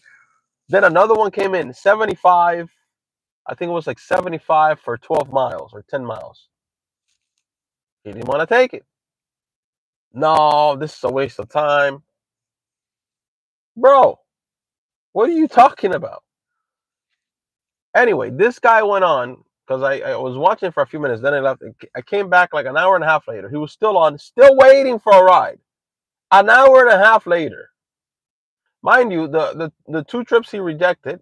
Then another one came in, 75. I think it was like 75 for 12 miles or 10 miles. He didn't want to take it. No, this is a waste of time. Bro, what are you talking about? Anyway, this guy went on because I was watching for a few minutes. Then I left. I came back like an hour and a half later. He was still on, still waiting for a ride. An hour and a half later. Mind you, the two trips he rejected,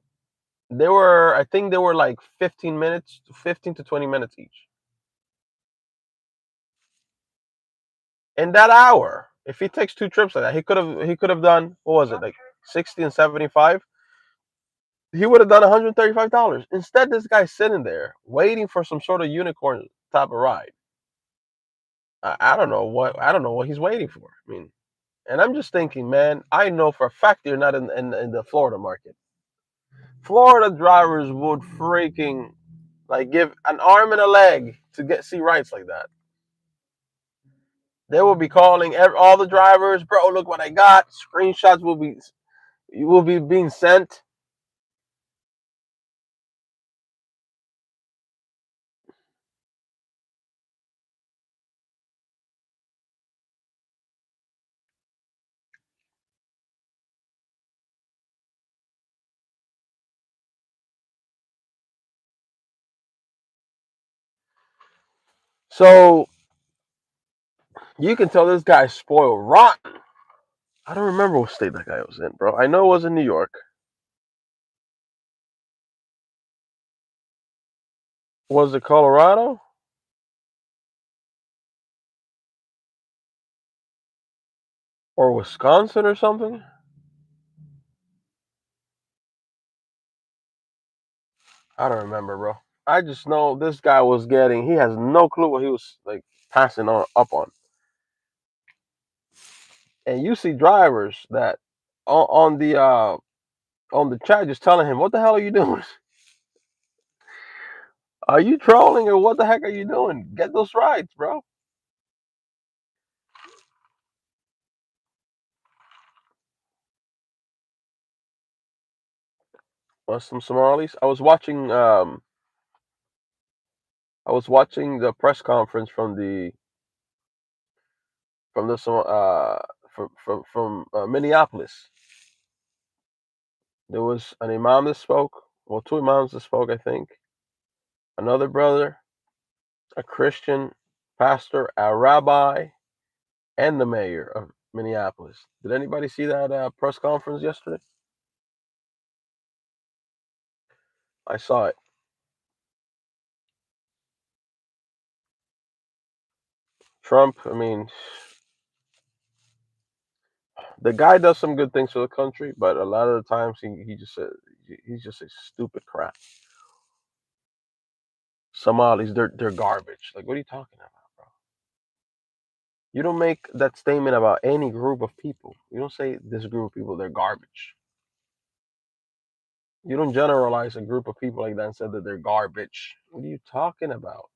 I think they were like 15 minutes, 15 to 20 minutes each. In that hour, if he takes two trips like that, he could have done, what was it, like 60 and 75? He would have done $135. Instead, this guy's sitting there waiting for some sort of unicorn type of ride. I don't know what he's waiting for. I mean, and I'm just thinking, man, I know for a fact you're not in the Florida market. Florida drivers would freaking like give an arm and a leg to see rights like that. They will be calling all the drivers, bro. Look what I got. Screenshots will be being sent. So you can tell this guy's spoiled rotten. I don't remember what state that guy was in, bro. I know it was in New York. Was it Colorado or Wisconsin or something? I don't remember, bro. I just know this guy was getting. He has no clue what he was like passing up on. And you see drivers that on the chat just telling him, "What the hell are you doing? Are you trolling or what the heck are you doing? Get those rides, bro." Some Somalis. I was watching the press conference from the from Minneapolis. There was an imam that spoke. Well, two imams that spoke, I think. Another brother, a Christian pastor, a rabbi, and the mayor of Minneapolis. Did anybody see that press conference yesterday? I saw it. Trump, I mean, the guy does some good things for the country, but a lot of the times he just says he's just a stupid crap. Somalis, they're garbage. Like, what are you talking about, bro? You don't make that statement about any group of people. You don't say this group of people they're garbage. You don't generalize a group of people like that and say that they're garbage. What are you talking about?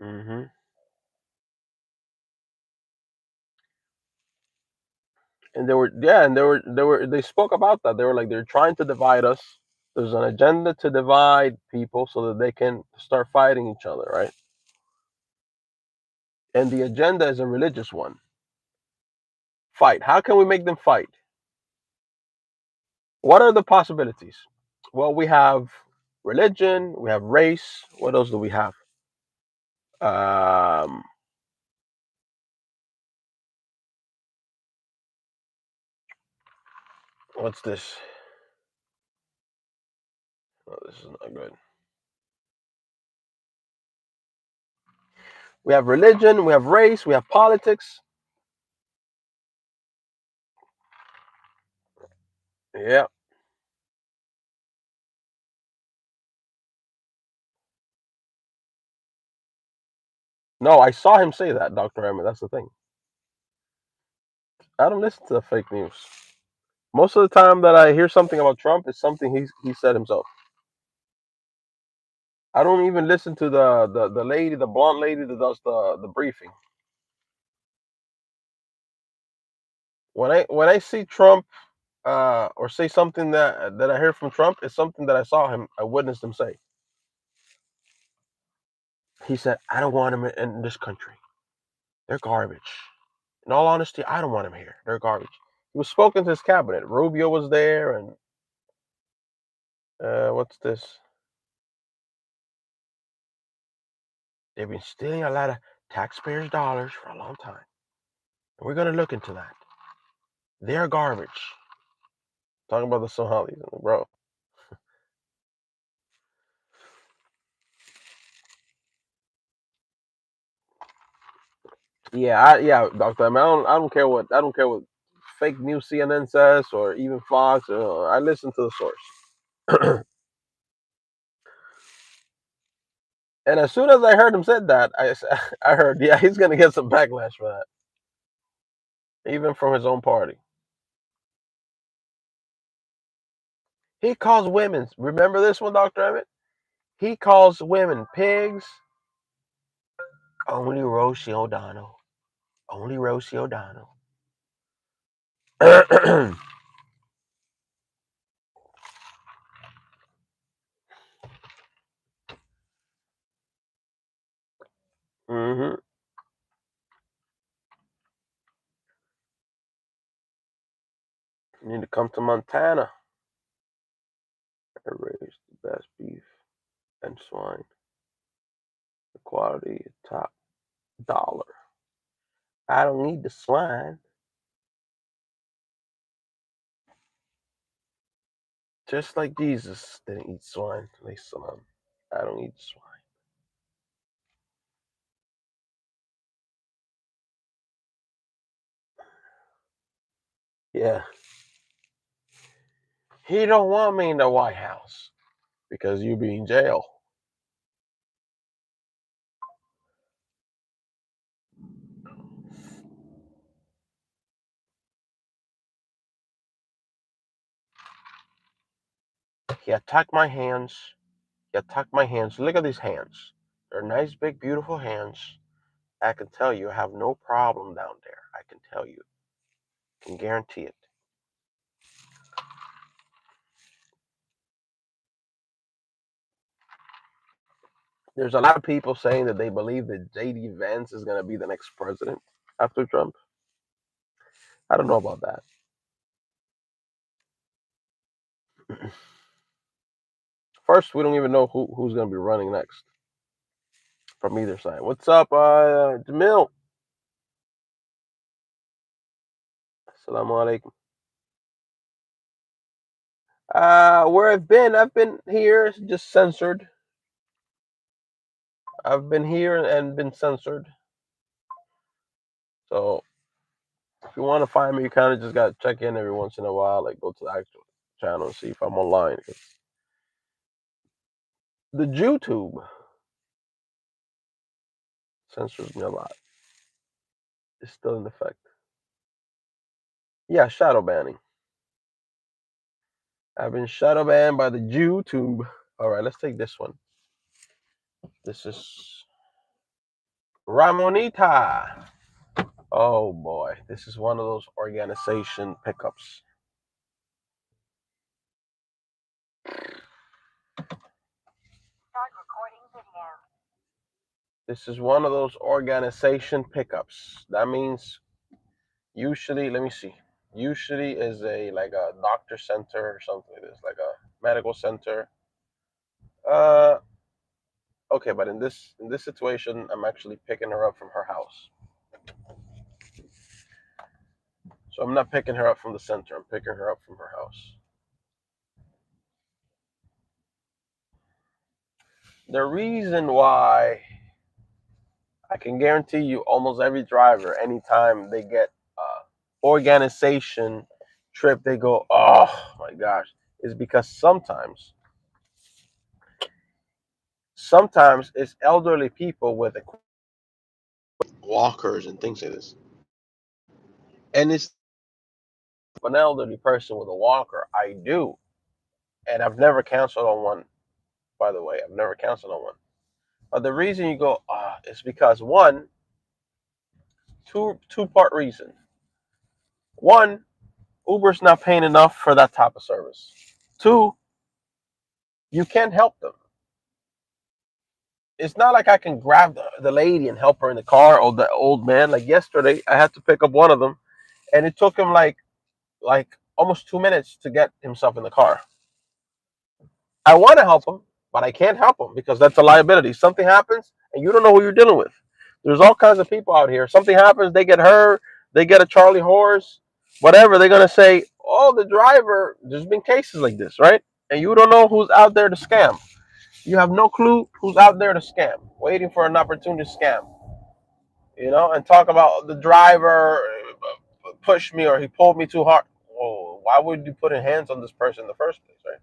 Hmm. And they spoke about that. They were like they're trying to divide us. There's an agenda to divide people so that they can start fighting each other, right? And the agenda is a religious one. Fight. How can we make them fight? What are the possibilities? Well, we have religion, we have race. What else do we have? Um, what's this? Oh, this is not good. We have religion, we have race, we have politics. Yeah. No, I saw him say that, Dr. Emmett. That's the thing. I don't listen to the fake news. Most of the time that I hear something about Trump is something he said himself. I don't even listen to the lady, the blonde lady that does the briefing. When I see Trump or say something that I heard from Trump, it's something that I witnessed him say. He said, "I don't want him in this country. They're garbage." In all honesty, I don't want him here. They're garbage. He was spoken to his cabinet. Rubio was there, and what's this? They've been stealing a lot of taxpayers' dollars for a long time. And we're gonna look into that. They're garbage. Talking about the Somalis, bro. Yeah, Doctor. I don't care what fake news CNN says or even Fox. I listen to the source. And as soon as I heard him said that, I heard, yeah, he's gonna get some backlash for that, even from his own party. He calls women. Remember this one, Doctor Emmett? He calls women pigs. Only Rosie O'Donnell. Only Rosie O'Donnell. Hmm. You need to come to Montana. I raise the best beef and swine. The quality is top dollar. I don't need the swine. Just like Jesus didn't eat swine. They salam. I don't eat swine. Yeah. He don't want me in the White House because you be in jail. He attacked my hands. He attacked my hands. Look at these hands. They're nice, big, beautiful hands. I can tell you I have no problem down there. I can tell you. I can guarantee it. There's a lot of people saying that they believe that JD Vance is going to be the next president after Trump. I don't know about that. First, we don't even know who's going to be running next from either side. What's up, Jamil? Assalamu alaikum. Where I've been here, just censored. I've been here and been censored. So if you want to find me, you kind of just got to check in every once in a while, like go to the actual channel and see if I'm online. The YouTube censors me a lot. It's still in effect. Yeah, shadow banning. I've been shadow banned by the YouTube. All right, let's take this one. This is Ramonita. Oh boy, this is one of those organization pickups. This is one of those organization pickups. That means usually, let me see. Usually is a like a doctor center or something like this, like a medical center. Uh, okay, but in this situation, I'm actually picking her up from her house. So I'm not picking her up from the center. I'm picking her up from her house. The reason why I can guarantee you almost every driver, anytime they get organization trip, they go, oh my gosh, is because sometimes it's elderly people with walkers and things like this. And it's an elderly person with a walker. I do. And I've never canceled on one, by the way. I've never canceled on one. But the reason you go, is because one, two-part reason. One, Uber's not paying enough for that type of service. Two, you can't help them. It's not like I can grab the lady and help her in the car or the old man. Like yesterday, I had to pick up one of them, and it took him like almost 2 minutes to get himself in the car. I want to help him, but I can't help him because that's a liability. Something happens, and you don't know who you're dealing with. There's all kinds of people out here. Something happens, they get hurt, they get a Charlie horse, whatever. They're gonna say, "Oh, the driver." There's been cases like this, right? And you don't know who's out there to scam. You have no clue who's out there to scam, waiting for an opportunity to scam. And talk about the driver pushed me or he pulled me too hard. Whoa, why would you put hands on this person in the first place, right?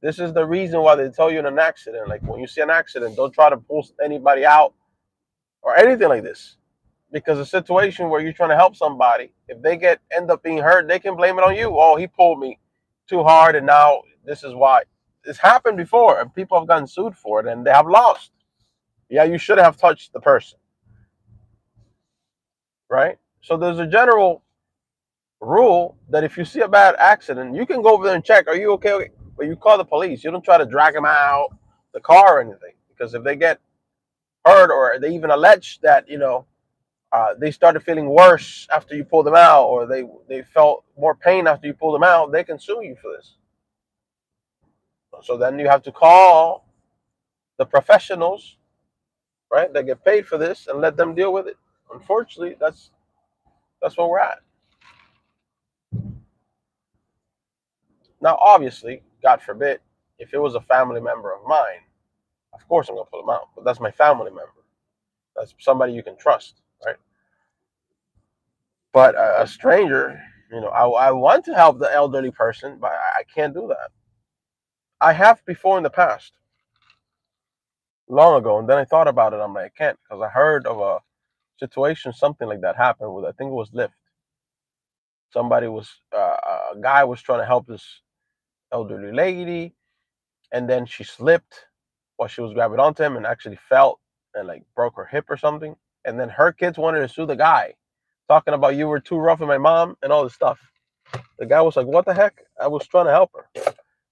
This is the reason why they tell you in an accident, like when you see an accident, don't try to pull anybody out or anything like this. Because a situation where you're trying to help somebody, if they end up being hurt, they can blame it on you. Oh, he pulled me too hard, and now this is why. It's happened before, and people have gotten sued for it, and they have lost. Yeah, you should have touched the person, right? So there's a general rule that if you see a bad accident, you can go over there and check, are you okay? Okay. But you call the police. You don't try to drag them out the car or anything, because if they get hurt or they even allege that they started feeling worse after you pulled them out, or they felt more pain after you pulled them out, they can sue you for this. So then you have to call the professionals, right? That get paid for this and let them deal with it. Unfortunately, that's where we're at. Now, obviously, God forbid, if it was a family member of mine, of course I'm gonna pull them out. But that's my family member. That's somebody you can trust, right? But a stranger, I want to help the elderly person, but I can't do that. I have before in the past, long ago, and then I thought about it. I'm like, I can't, because I heard of a situation, something like that happened with, I think it was Lyft. Somebody was, a guy was trying to help this elderly lady, and then she slipped while she was grabbing onto him and actually fell and like broke her hip or something. And then her kids wanted to sue the guy, talking about you were too rough with my mom and all this stuff. The guy was like, "What the heck? I was trying to help her."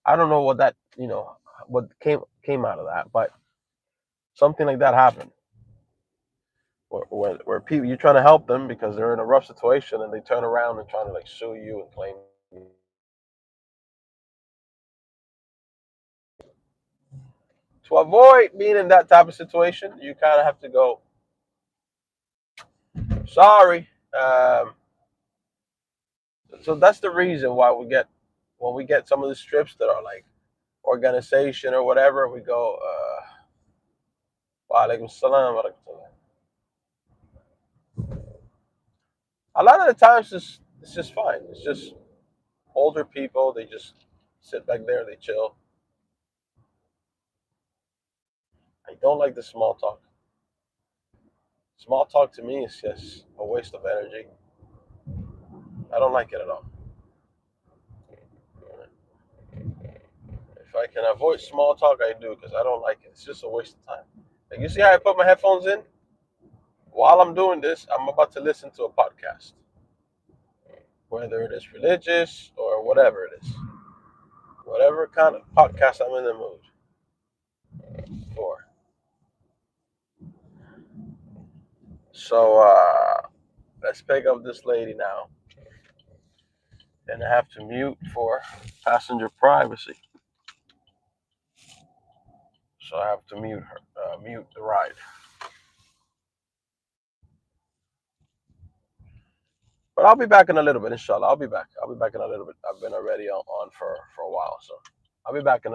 I don't know what came out of that, but something like that happened. Where people, you're trying to help them because they're in a rough situation, and they turn around and trying to like sue you and claim. To avoid being in that type of situation, you kind of have to go, sorry, So that's the reason why we get when we get some of the strips that are like organization or whatever, we go, wa alaikum salam wa rahmatullah. A lot of the times it's just fine. It's just older people. They just sit back there. They chill. I don't like the small talk. Small talk to me is just a waste of energy. I don't like it at all. If I can avoid small talk, I do because I don't like it. It's just a waste of time. Like you see how I put my headphones in? While I'm doing this, I'm about to listen to a podcast, whether it is religious or whatever it is, whatever kind of podcast I'm in the mood for. So let's pick up this lady now, and I have to mute for passenger privacy. So I have to mute her, mute the ride. But I'll be back in a little bit, inshallah. I'll be back. I'll be back in a little bit. I've been already on for a while, so I'll be back in